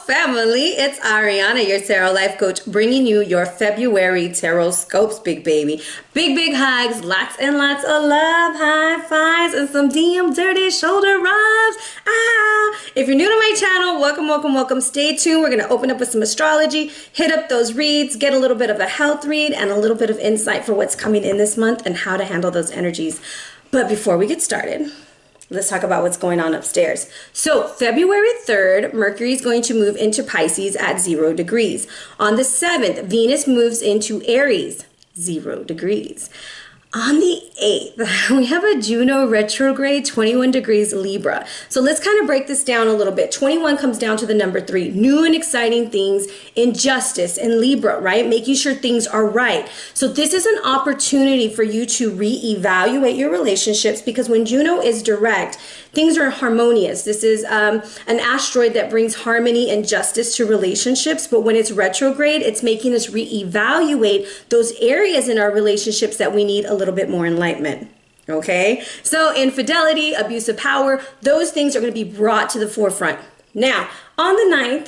family, it's Arhinna, your tarot life coach, bringing you your February tarot scopes, big baby. Big hugs, lots and lots of love, high fives, and some damn dirty shoulder rubs. If you're new to my channel, welcome. Stay tuned. We're going to open up with some astrology, hit up those reads, get a little bit of a health read, and a little bit of insight for what's coming in this month and how to handle those energies. But before we get started, let's talk about what's going on upstairs. So February 3rd, Mercury is going to move into Pisces at 0 degrees. On the 7th, Venus moves into Aries, 0 degrees. On the 8th, we have a Juno retrograde, 21 degrees Libra. So let's kind of break this down a little bit. 21 comes down to the number 3. New and exciting things in justice in Libra, right? Making sure things are right. So this is an opportunity for you to reevaluate your relationships, because when Juno is direct, things are harmonious. This is an asteroid that brings harmony and justice to relationships. But when it's retrograde, it's making us reevaluate those areas in our relationships that we need a little bit more enlightenment. Okay, so infidelity, abuse of power, those things are going to be brought to the forefront. Now, on the 9th,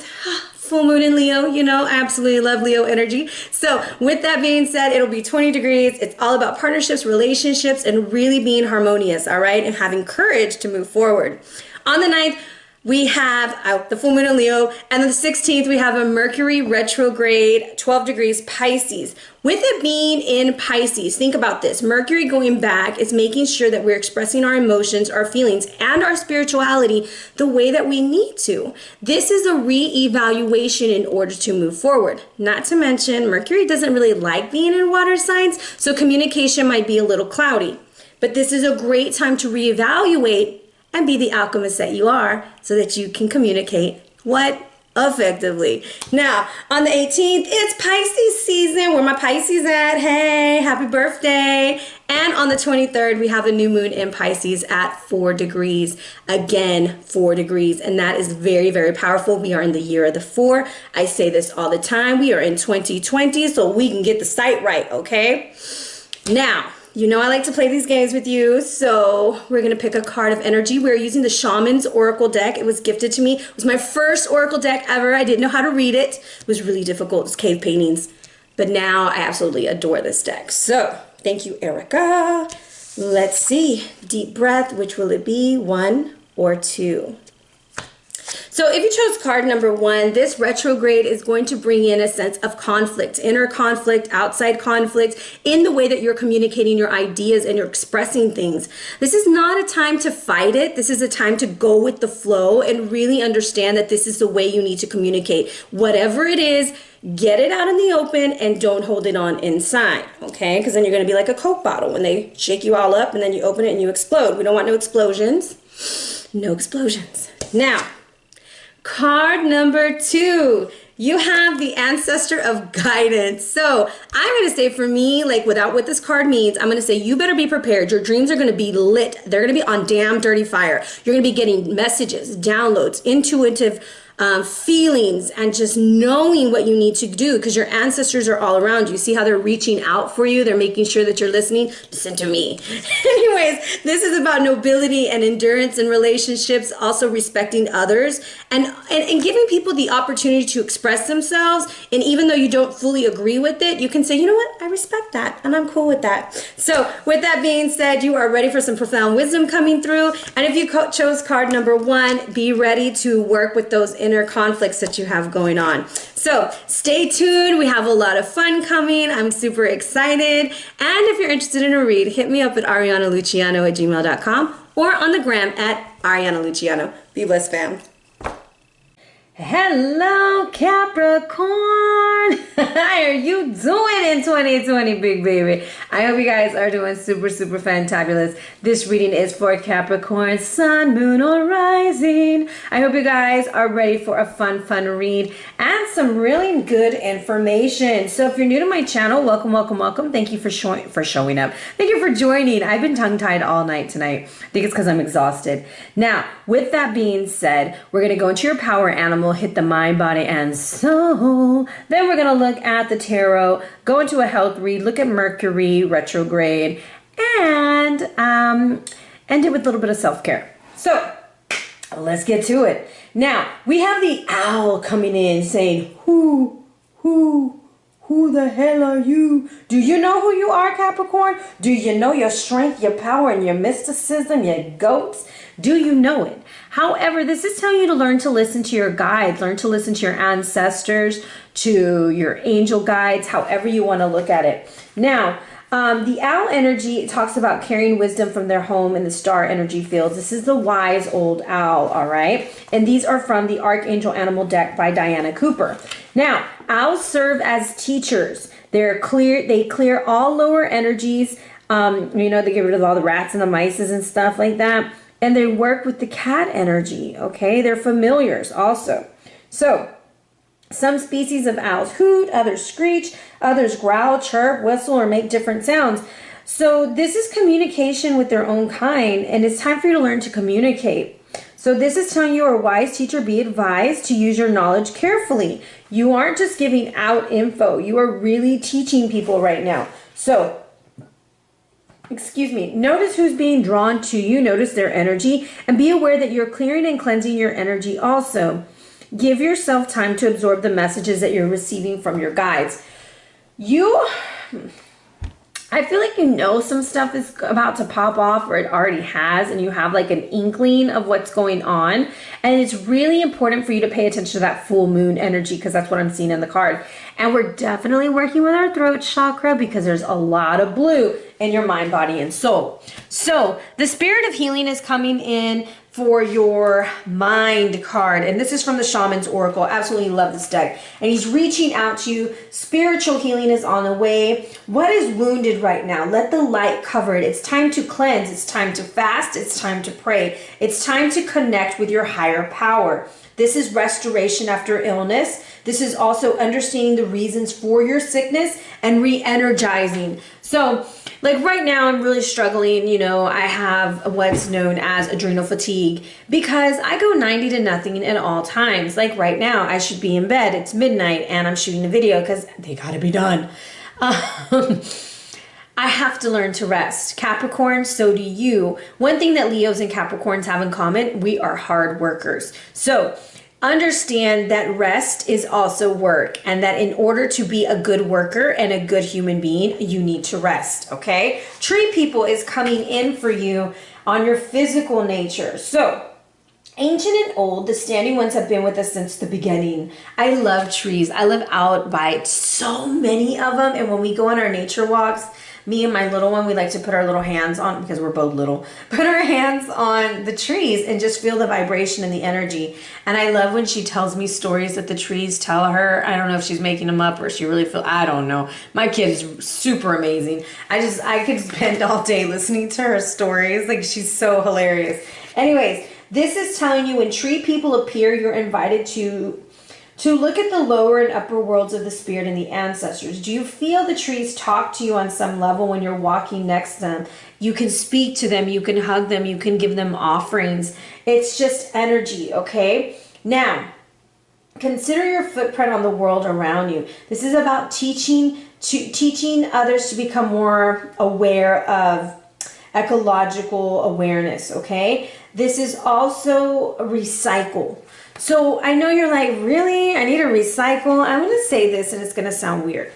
full moon in Leo, you know, absolutely love Leo energy. So with that being said, it'll be 20 degrees. It's all about partnerships, relationships, and really being harmonious, all right, and having courage to move forward. On the 9th, we have the full moon in Leo, and on the 16th, we have a Mercury retrograde, 12 degrees Pisces. With it being in Pisces, think about this. Mercury going back is making sure that we're expressing our emotions, our feelings, and our spirituality the way that we need to. This is a re-evaluation in order to move forward. Not to mention, Mercury doesn't really like being in water signs, so communication might be a little cloudy. But this is a great time to reevaluate and be the alchemist that you are, so that you can communicate what? Effectively. Now, on the 18th, it's Pisces season. Where my Pisces at? Hey, happy birthday. And on the 23rd, we have a new moon in Pisces at 4 degrees. Again, 4 degrees. And that is very, very powerful. We are in the year of the 4. I say this all the time. We are in 2020, so we can get the site right, okay? Now, you know I like to play these games with you, so we're going to pick a card of energy. We're using the Shamans Oracle deck. It was gifted to me. It was my first Oracle deck ever. I didn't know how to read it. It was really difficult. It was cave paintings. But now I absolutely adore this deck. So, thank you, Erica. Let's see. Deep breath. Which will it be? 1 or 2? So if you chose card number 1, this retrograde is going to bring in a sense of conflict, inner conflict, outside conflict, in the way that you're communicating your ideas and you're expressing things. This is not a time to fight it. This is a time to go with the flow and really understand that this is the way you need to communicate. Whatever it is, get it out in the open and don't hold it on inside, okay? Because then you're going to be like a Coke bottle when they shake you all up and then you open it and you explode. We don't want no explosions. No explosions. Now, card number 2, you have the ancestor of guidance. So I'm going to say, for me, like without what this card means, I'm going to say you better be prepared. Your dreams are going to be lit. They're going to be on damn dirty fire. You're going to be getting messages, downloads, intuitive feelings, and just knowing what you need to do, because your ancestors are all around you. See how they're reaching out for you? They're making sure that you're listening. Listen to me. Anyways, this is about nobility and endurance in relationships, also respecting others, and giving people the opportunity to express themselves. And even though you don't fully agree with it, you can say, you know what? I respect that, and I'm cool with that. So with that being said, you are ready for some profound wisdom coming through. And if you chose card number 1, be ready to work with those inner conflicts that you have going on. So stay tuned. We have a lot of fun coming. I'm super excited. And if you're interested in a read, hit me up at arianaluciano@gmail.com or on the gram at Arhinna Luciano. Be blessed, fam. Hello, Capricorn. How are you doing in 2020, big baby? I hope you guys are doing super, super fantabulous. This reading is for Capricorn, Sun, Moon, or Rising. I hope you guys are ready for a fun read and some really good information. So if you're new to my channel, welcome. Thank you for showing up. Thank you for joining. I've been tongue-tied all night tonight. I think it's because I'm exhausted. Now, with that being said, we're going to go into your power animal, hit the mind, body, and soul. Then we're going to look at the tarot, go into a health read, look at Mercury retrograde, and end it with a little bit of self-care. So let's get to it. Now, we have the owl coming in saying, who the hell are you? Do you know who you are, Capricorn? Do you know your strength, your power, and your mysticism, your goats? Do you know it? However, this is telling you to learn to listen to your guides, learn to listen to your ancestors, to your angel guides, however you want to look at it. Now, the owl energy talks about carrying wisdom from their home in the star energy fields. This is the wise old owl, all right? And these are from the Archangel Animal deck by Diana Cooper. Now, owls serve as teachers. They clear all lower energies. You know, they get rid of all the rats and the mice and stuff like that. And they work with the cat energy, okay? They're familiars also. So, some species of owls hoot, others screech, others growl, chirp, whistle, or make different sounds. So this is communication with their own kind, and it's time for you to learn to communicate. So this is telling you, a wise teacher, be advised to use your knowledge carefully. You aren't just giving out info. You are really teaching people right now. So, excuse me, notice who's being drawn to you, notice their energy, and be aware that you're clearing and cleansing your energy also. Give yourself time to absorb the messages that you're receiving from your guides. I feel like you know some stuff is about to pop off, or it already has, and you have like an inkling of what's going on. And it's really important for you to pay attention to that full moon energy, because that's what I'm seeing in the card. And we're definitely working with our throat chakra, because there's a lot of blue in your mind, body, and soul. So the spirit of healing is coming in for your mind card, and this is from the Shamans Oracle. Absolutely love this deck. And he's reaching out to you. Spiritual healing is on the way. What is wounded right now? Let the light cover it. It's time to cleanse. It's time to fast. It's time to pray. It's time to connect with your higher power. This is restoration after illness. This is also understanding the reasons for your sickness and re-energizing. So, like right now, I'm really struggling. You know, I have what's known as adrenal fatigue because I go 90 to nothing at all times. Like right now, I should be in bed. It's midnight and I'm shooting a video because they got to be done. I have to learn to rest. Capricorn, so do you. One thing that Leos and Capricorns have in common, we are hard workers. So understand that rest is also work, and that in order to be a good worker and a good human being, you need to rest, okay? Tree people is coming in for you on your physical nature. So ancient and old, the standing ones have been with us since the beginning. I love trees. I live out by so many of them, and when we go on our nature walks, me and my little one, we like to put our little hands on, because we're both little, put our hands on the trees and just feel the vibration and the energy. And I love when she tells me stories that the trees tell her. I don't know if she's making them up or she really I don't know. My kid is super amazing. I could spend all day listening to her stories. Like, she's so hilarious. Anyways, this is telling you when tree people appear, you're invited to look at the lower and upper worlds of the spirit and the ancestors. Do you feel the trees talk to you on some level when you're walking next to them? You can speak to them, you can hug them, you can give them offerings. It's just energy, okay? Now, consider your footprint on the world around you. This is about teaching others to become more aware of ecological awareness, okay? This is also a recycle. So I know you're like, really? I need to recycle? I'm going to say this and it's going to sound weird.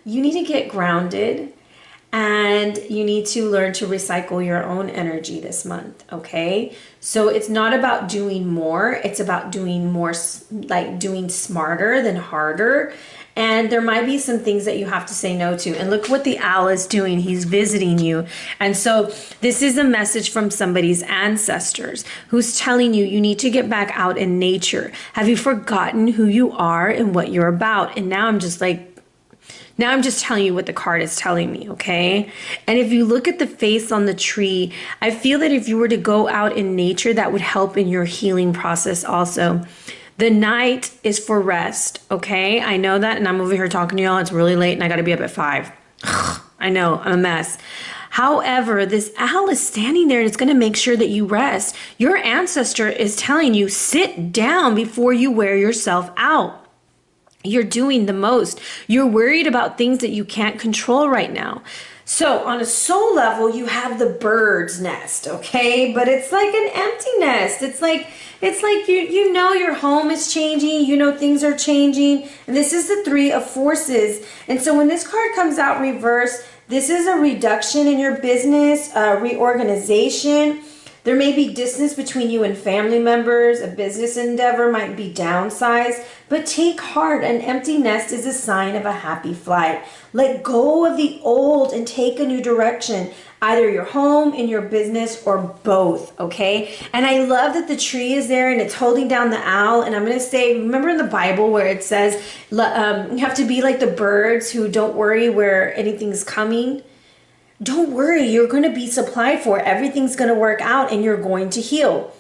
You need to get grounded, and you need to learn to recycle your own energy this month, okay? So it's not about doing more. It's about doing more, like doing smarter than harder. And there might be some things that you have to say no to. And look what the owl is doing. He's visiting you. And so this is a message from somebody's ancestors who's telling you you need to get back out in nature. Have you forgotten who you are and what you're about? And now I'm just telling you what the card is telling me, okay? And if you look at the face on the tree, I feel that if you were to go out in nature, that would help in your healing process also. The night is for rest, okay? I know that, and I'm over here talking to y'all. It's really late, and I got to be up at 5. I know, I'm a mess. However, this owl is standing there, and it's going to make sure that you rest. Your ancestor is telling you, sit down before you wear yourself out. You're doing the most. You're worried about things that you can't control right now. So on a soul level, you have the bird's nest, okay? But it's like an empty nest. It's like you know your home is changing, you know things are changing. And this is the Three of Forces. And so when this card comes out reverse, this is a reduction in your business, reorganization. There may be distance between you and family members. A business endeavor might be downsized. But take heart. An empty nest is a sign of a happy flight. Let go of the old and take a new direction. Either your home, in your business, or both, okay? And I love that the tree is there and it's holding down the owl. And I'm going to say, remember in the Bible where it says you have to be like the birds who don't worry where anything's coming? Don't worry, you're going to be supplied for. Everything's going to work out and you're going to heal.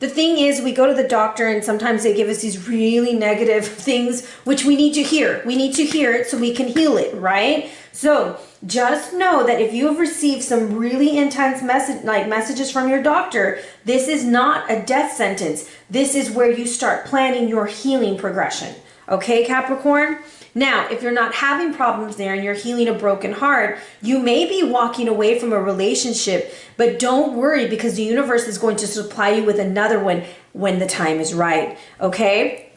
The thing is, we go to the doctor and sometimes they give us these really negative things, which we need to hear. We need to hear it so we can heal it, right? So just know that if you have received some really intense messages from your doctor, this is not a death sentence. This is where you start planning your healing progression. Okay, Capricorn? Now, if you're not having problems there and you're healing a broken heart, you may be walking away from a relationship, but don't worry because the universe is going to supply you with another one when the time is right, okay?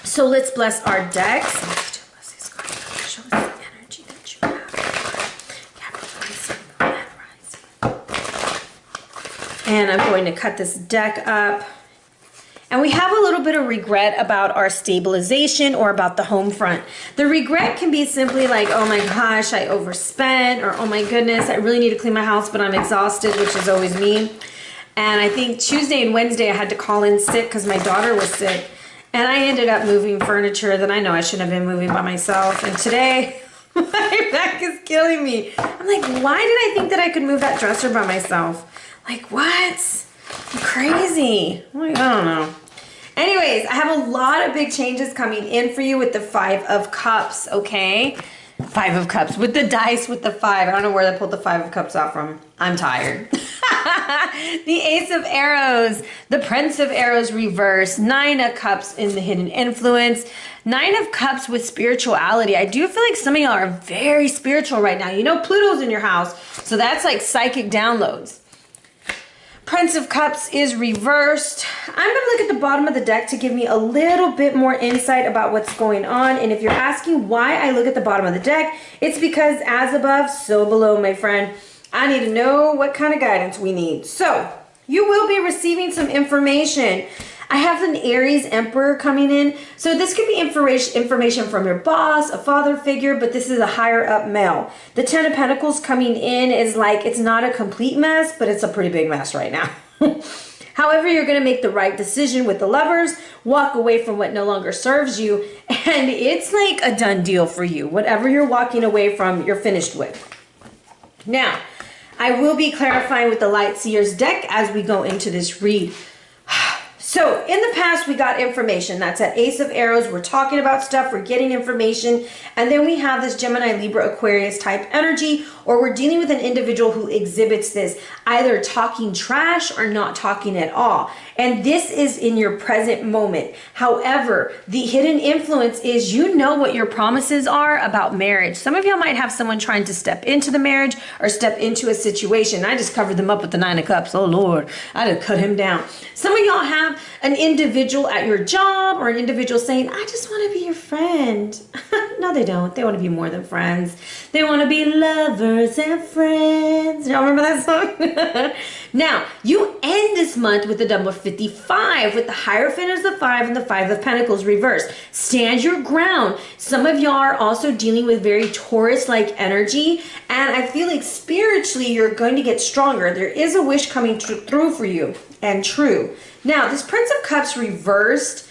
So let's bless our decks. Bless this card. Show us the energy that you have. Capricorn, and I'm going to cut this deck up. And we have a little bit of regret about our stabilization or about the home front. The regret can be simply like, oh my gosh, I overspent, or oh my goodness, I really need to clean my house, but I'm exhausted, which is always me. And I think Tuesday and Wednesday I had to call in sick because my daughter was sick. And I ended up moving furniture that I know I shouldn't have been moving by myself. And today, my back is killing me. I'm like, why did I think that I could move that dresser by myself? Like, what? I'm crazy. Like, I don't know. Anyways, I have a lot of big changes coming in for you with the Five of Cups, okay? Five of Cups with the dice with the five. I don't know where they pulled the Five of Cups out from. I'm tired. The Ace of Arrows, the Prince of Arrows reverse, Nine of Cups in the Hidden Influence, Nine of Cups with spirituality. I do feel like some of y'all are very spiritual right now. You know, Pluto's in your house, so that's like psychic downloads. Prince of Cups is reversed. I'm going to look at the bottom of the deck to give me a little bit more insight about what's going on. And if you're asking why I look at the bottom of the deck, it's because as above, so below, my friend. I need to know what kind of guidance we need. So you will be receiving some information. I have an Aries Emperor coming in. So this could be information from your boss, a father figure, but this is a higher up male. The Ten of Pentacles coming in is like, it's not a complete mess, but it's a pretty big mess right now. However, you're going to make the right decision with the Lovers, walk away from what no longer serves you, and it's like a done deal for you. Whatever you're walking away from, you're finished with. Now, I will be clarifying with the Light Seers deck as we go into this read. So in the past, we got information. That's that Ace of Arrows. We're talking about stuff. We're getting information. And then we have this Gemini, Libra, Aquarius type energy, or we're dealing with an individual who exhibits this, either talking trash or not talking at all. And this is in your present moment. However, the hidden influence is you know what your promises are about marriage. Some of y'all might have someone trying to step into the marriage or step into a situation. I just covered them up with the Nine of Cups. Oh, Lord, I just cut him down. Some of y'all have an individual at your job or an individual saying, I just want to be your friend. No, they don't. They want to be more than friends. They want to be lovers and friends. Y'all remember that song? Now, you end this month with the number 55 with the Hierophant as the 5 and the 5 of Pentacles reversed. Stand your ground. Some of y'all are also dealing with very Taurus-like energy, and I feel like spiritually you're going to get stronger. There is a wish coming through for you, and true. Now, this Prince of Cups reversed.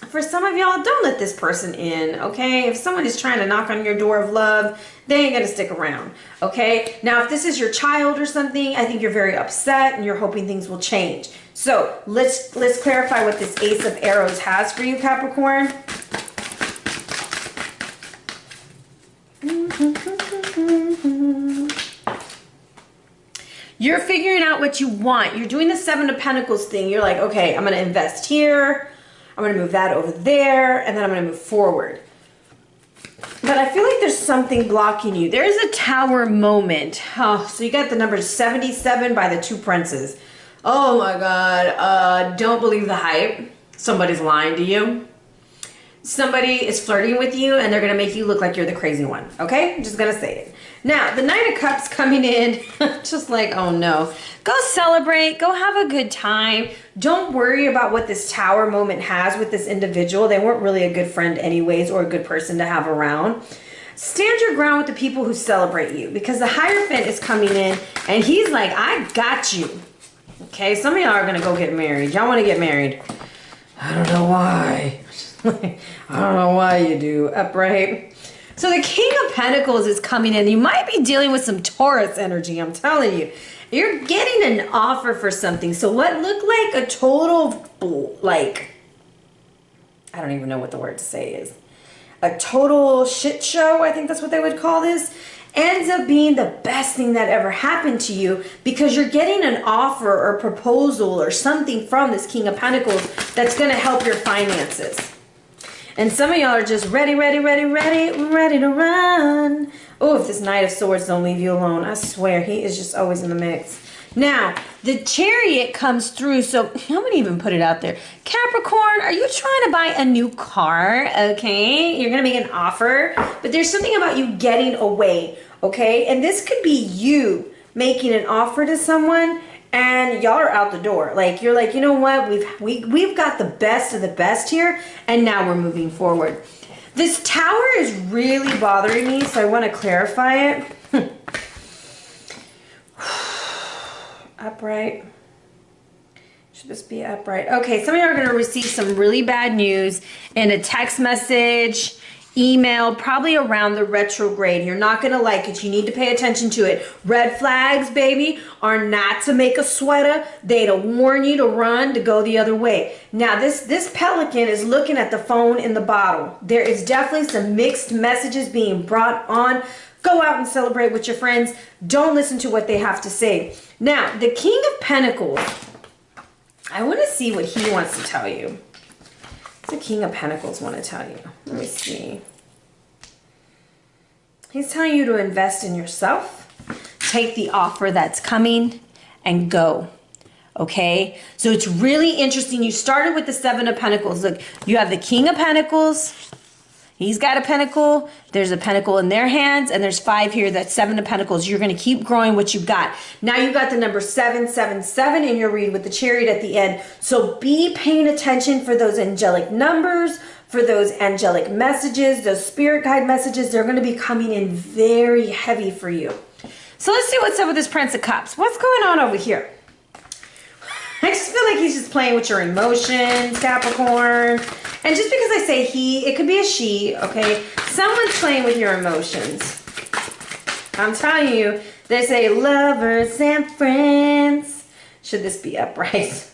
For some of y'all, don't let this person in, okay? If someone is trying to knock on your door of love, they ain't gonna stick around, okay? Now, if this is your child or something, I think you're very upset and you're hoping things will change. So let's clarify what this Ace of Arrows has for you, Capricorn. You're figuring out what you want. You're doing the Seven of Pentacles thing. You're like, okay, I'm gonna invest here. I'm going to move that over there, and then I'm going to move forward. But I feel like there's something blocking you. There's a tower moment. Oh, so you got the number 77 by the two princes. Oh my God. Don't believe the hype. Somebody's lying to you. Somebody is flirting with you and they're going to make you look like you're the crazy one. Okay? I'm just going to say it. Now, the Knight of Cups coming in, just like, oh no. Go celebrate. Go have a good time. Don't worry about what this tower moment has with this individual. They weren't really a good friend anyways, or a good person to have around. Stand your ground with the people who celebrate you, because the Hierophant is coming in and he's like, I got you. Okay, some of y'all are going to go get married. Y'all want to get married. I don't know why. I don't know why you do. Upright. So the King of Pentacles is coming in. You might be dealing with some Taurus energy, I'm telling you. You're getting an offer for something. So what looked like a total, like, I don't even know what the word to say is. A total shit show, I think that's what they would call this, ends up being the best thing that ever happened to you, because you're getting an offer or proposal or something from this King of Pentacles that's going to help your finances. And some of y'all are just ready to run. Oh, if this Knight of Swords don't leave you alone, I swear, he is just always in the mix. Now, the Chariot comes through, so I'm going to even put it out there. Capricorn, are you trying to buy a new car? Okay, you're going to make an offer, but there's something about you getting away, okay? And this could be you making an offer to someone and y'all are out the door. Like, you're like, you know what? We've got the best of the best here, and now we're moving forward. This tower is really bothering me, so I want to clarify it. Upright. Should this be upright? Okay, some of you are going to receive some really bad news in a text message, email, probably around the retrograde. You're not going to like it. You need to pay attention to it. Red flags, baby, are not to make a sweater. They to warn you to run, to go the other way. Now, this pelican is looking at the phone in the bottle. There is definitely some mixed messages being brought on. Go out and celebrate with your friends. Don't listen to what they have to say. Now, the King of Pentacles, I want to see what he wants to tell you. The King of Pentacles want to tell you. Let me see. He's telling you to invest in yourself. Take the offer that's coming and go. Okay? So it's really interesting. You started with the Seven of Pentacles. Look, you have the King of Pentacles. He's got a pentacle. There's a pentacle in their hands, and there's 5 here. That's 7 of Pentacles. You're going to keep growing what you've got. Now you've got the number 777 in your read with the Chariot at the end. So be paying attention for those angelic numbers, for those angelic messages, those spirit guide messages. They're going to be coming in very heavy for you. So let's see what's up with this Prince of Cups. What's going on over here? I just feel like he's just playing with your emotions, Capricorn. And just because I say he, it could be a she, okay? Someone's playing with your emotions. I'm telling you, they say lovers and friends. Should this be upright?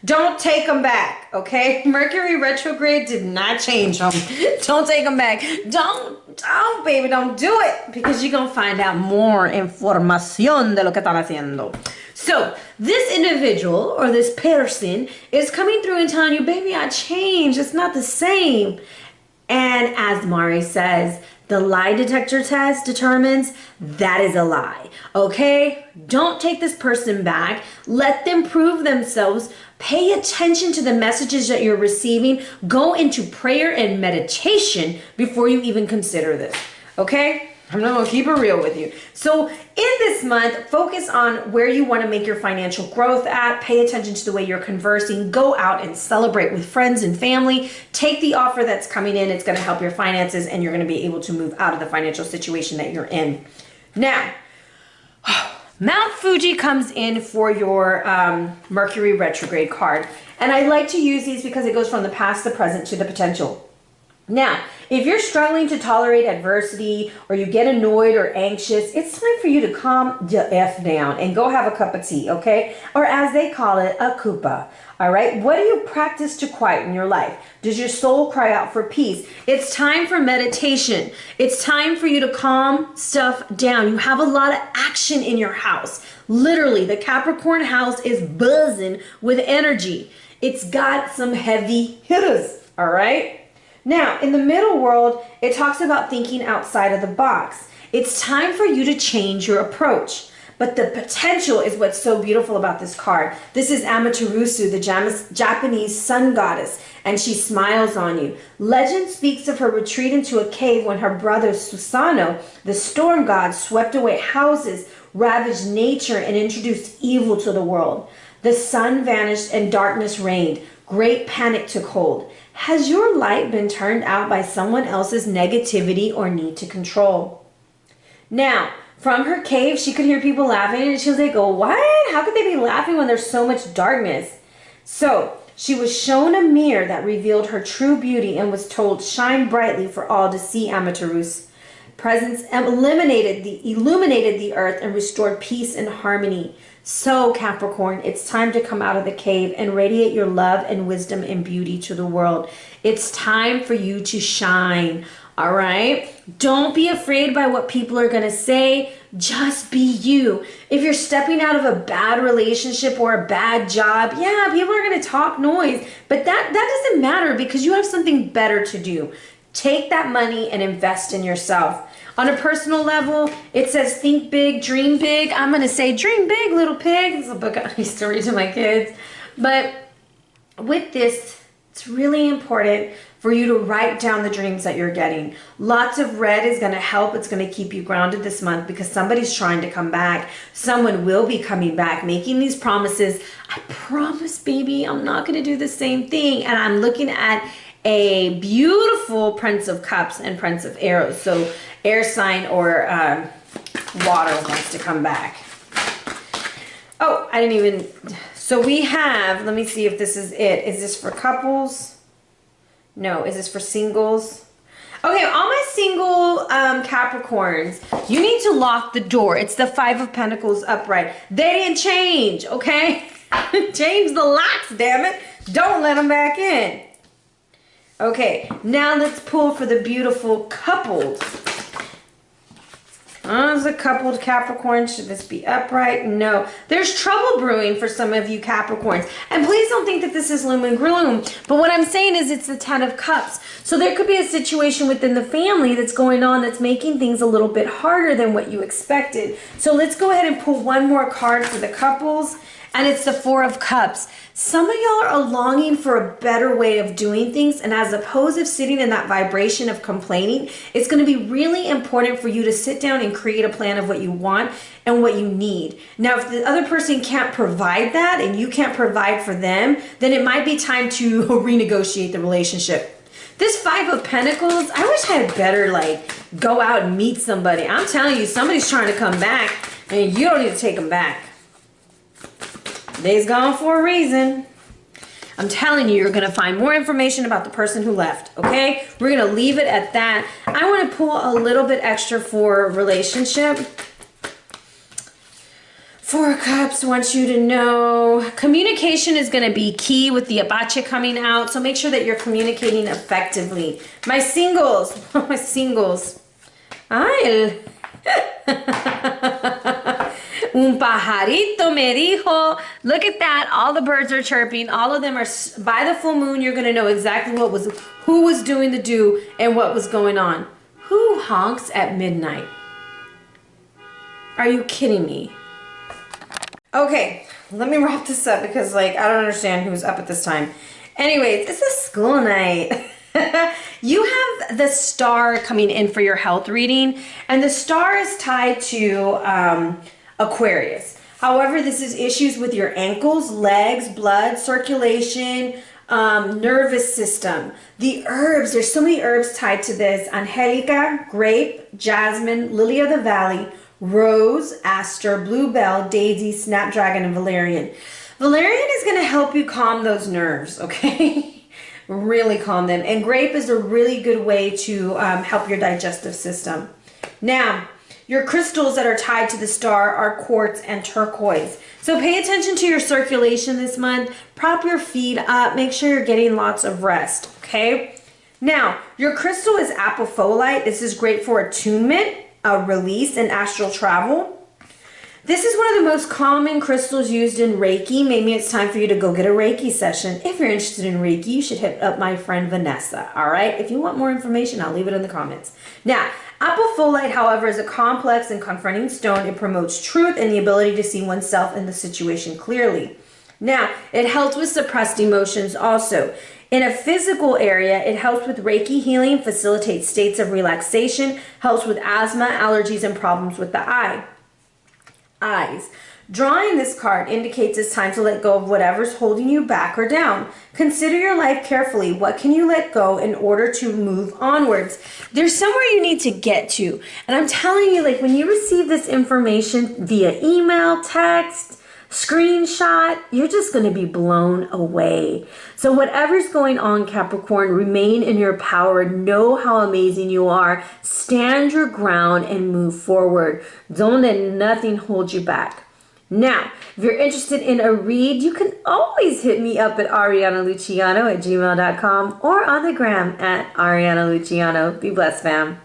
Don't take them back, okay? Mercury retrograde did not change them. Don't take them back. Don't, baby, don't do it. Because you're going to find out more información de lo que están haciendo. So, this individual, or this person, is coming through and telling you, baby, I changed. It's not the same. And as Mari says, the lie detector test determines that is a lie. Okay? Don't take this person back. Let them prove themselves. Pay attention to the messages that you're receiving. Go into prayer and meditation before you even consider this. Okay? I'm not going to keep it real with you. So in this month, focus on where you want to make your financial growth at. Pay attention to the way you're conversing. Go out and celebrate with friends and family. Take the offer that's coming in. It's going to help your finances, and you're going to be able to move out of the financial situation that you're in. Now, Mount Fuji comes in for your Mercury retrograde card. And I like to use these because it goes from the past, the present, to the potential. Now, if you're struggling to tolerate adversity, or you get annoyed or anxious, it's time for you to calm the F down and go have a cup of tea, okay? Or as they call it, a kupa, all right? What do you practice to quiet in your life? Does your soul cry out for peace? It's time for meditation. It's time for you to calm stuff down. You have a lot of action in your house. Literally, the Capricorn house is buzzing with energy. It's got some heavy hitters, all right? Now, in the middle world, it talks about thinking outside of the box. It's time for you to change your approach. But the potential is what's so beautiful about this card. This is Amaterasu, the Japanese sun goddess, and she smiles on you. Legend speaks of her retreat into a cave when her brother Susano, the storm god, swept away houses, ravaged nature, and introduced evil to the world. The sun vanished and darkness reigned. Great panic took hold. Has your light been turned out by someone else's negativity or need to control? Now, from her cave, she could hear people laughing, and she was like, oh, what? How could they be laughing when there's so much darkness? So she was shown a mirror that revealed her true beauty and was told, shine brightly for all to see. Amaterasu presence illuminated the earth and restored peace and harmony. So Capricorn, it's time to come out of the cave and radiate your love and wisdom and beauty to the world. It's time for you to shine. All right? Don't be afraid by what people are going to say. Just be you. If you're stepping out of a bad relationship or a bad job, yeah, people are going to talk noise. But that doesn't matter because you have something better to do. Take that money and invest in yourself. On a personal level, it says think big, dream big. I'm going to say dream big, little pig. This is a book I used to read to my kids. But with this, it's really important for you to write down the dreams that you're getting. Lots of red is going to help. It's going to keep you grounded this month because somebody's trying to come back. Someone will be coming back, making these promises. I promise, baby, I'm not going to do the same thing. And I'm looking at a beautiful Prince of Cups and Prince of Arrows. So air sign or water wants to come back. Oh, I didn't even... So we have... Let me see if this is it. Is this for couples? No, is this for singles? Okay, all my single Capricorns, you need to lock the door. It's the Five of Pentacles upright. They didn't change, okay? Change the locks, damn it. Don't let them back in. Okay, now let's pull for the beautiful coupled. As a coupled Capricorn, should this be upright? No. There's trouble brewing for some of you Capricorns. And please don't think that this is gloom and gloom. But what I'm saying is it's the Ten of Cups. So there could be a situation within the family that's going on that's making things a little bit harder than what you expected. So let's go ahead and pull one more card for the couples. And it's the Four of Cups. Some of y'all are longing for a better way of doing things, and as opposed to sitting in that vibration of complaining, it's going to be really important for you to sit down and create a plan of what you want and what you need. Now, if the other person can't provide that and you can't provide for them, then it might be time to renegotiate the relationship. This Five of Pentacles, I wish I had better go out and meet somebody. I'm telling you, somebody's trying to come back and you don't need to take them back. They's gone for a reason. I'm telling you, you're going to find more information about the person who left, okay? We're going to leave it at that. I want to pull a little bit extra for relationship. Four of Cups wants you to know communication is going to be key with the Abache coming out, so make sure that you're communicating effectively. My singles, my singles. Ay, Un pajarito me dijo. Look at that. All the birds are chirping. All of them are, by the full moon, you're going to know exactly who was doing the do and what was going on. Who honks at midnight? Are you kidding me? Okay, let me wrap this up because I don't understand who's up at this time. Anyways, it's a school night. You have the star coming in for your health reading, and the star is tied to Aquarius. However, this is issues with your ankles, legs, blood circulation, nervous system. The herbs, there's so many herbs tied to this. Angelica, grape, jasmine, lily of the valley, rose, aster, bluebell, daisy, snapdragon, and valerian. Valerian is going to help you calm those nerves, okay? Really calm them. And grape is a really good way to help your digestive system. Now, your crystals that are tied to the star are quartz and turquoise. So pay attention to your circulation this month. Prop your feet up. Make sure you're getting lots of rest, okay? Now, your crystal is apophyllite. This is great for attunement, release, and astral travel. This is one of the most common crystals used in Reiki. Maybe it's time for you to go get a Reiki session. If you're interested in Reiki, you should hit up my friend Vanessa, all right? If you want more information, I'll leave it in the comments. Now, apophyllite, however, is a complex and confronting stone. It promotes truth and the ability to see oneself in the situation clearly. Now, it helps with suppressed emotions also. In a physical area, it helps with Reiki healing, facilitates states of relaxation, helps with asthma, allergies, and problems with the eyes. Drawing this card indicates it's time to let go of whatever's holding you back or down. Consider your life carefully. What can you let go in order to move onwards? There's somewhere you need to get to. And I'm telling you, like, when you receive this information via email, text, screenshot, you're just going to be blown away. So whatever's going on, Capricorn, remain in your power. Know how amazing you are. Stand your ground and move forward. Don't let nothing hold you back. Now, if you're interested in a read, you can always hit me up at arianaluciano@gmail.com or on the gram at Ariana Luciano. Be blessed, fam.